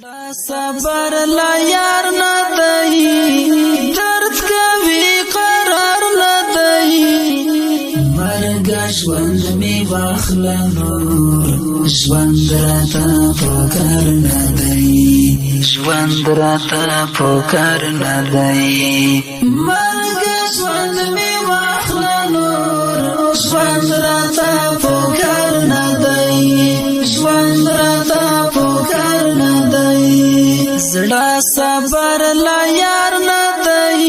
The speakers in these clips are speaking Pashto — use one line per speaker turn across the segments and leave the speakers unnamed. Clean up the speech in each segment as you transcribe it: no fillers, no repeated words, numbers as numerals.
زړه صبر لا یار نه دی درد کوي قرار نه دی مرګ ژوند می واخله نور ژوند راته پکار نه دی ژوند راته پکار نه دی مرګ ژوند می واخله نور ژوند راته پکار نه دی ژوند راته پکار نه زړه صبر لا یار نه دی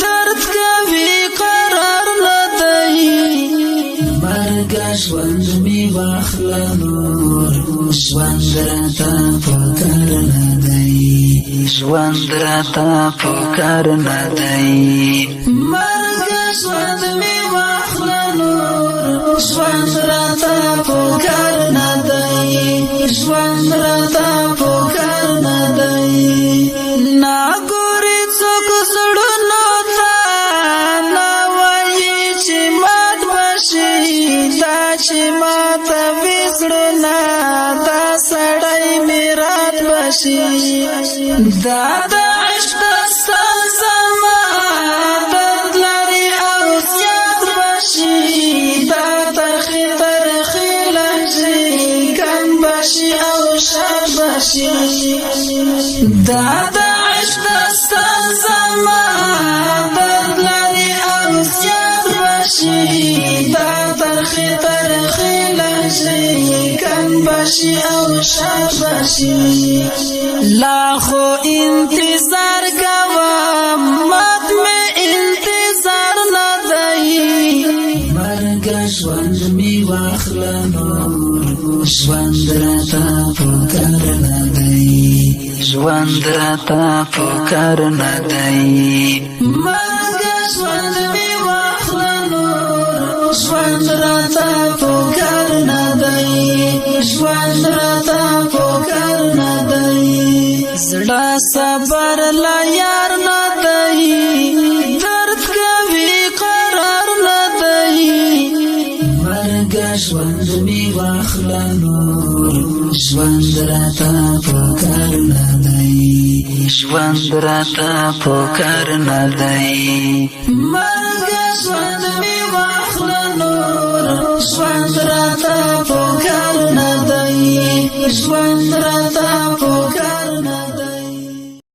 درد کوي قرار نه دی مرګ ژوند می واخله نور ژوند راته پکار نه دی ژوند راته پکار نه دی مرګ ژوند می واخله نور ژوند راته پکار نه دی ژوند راته پکار نه دی نا ګوري څوک زړونو ته نا وایي چې مات بشي دا چې ماته وزړونه دا سړی مې رات بشي دا د عشق داستان زما درد لري او زیات بشي دا ترخې ترخې لهجې کم بشي او شاد بشي دا د عشق داستان زما درد لري او زیات بشي دا ترخې ترخې لهجې کم بشي او شاد بشي لا خو انتظار کوم مات مې انتظار نه دی مرګ ژوند می واخله نور ژوند راته پکار نه دی ژوند راته پکار نه دی مرګ ژوند می واخله نور ژوند راته پکار نه دی ژوند راته پکار نه دی زړه صبر لا یار نه دی درد کوي قرار نه دی مرګ ژوند می واخله نور ژوند راته پکار نه دی ژوند راته پکار نه دی مرګ ژوند می واخله نور ژوند راته پکار نه دی ژوند راته پکار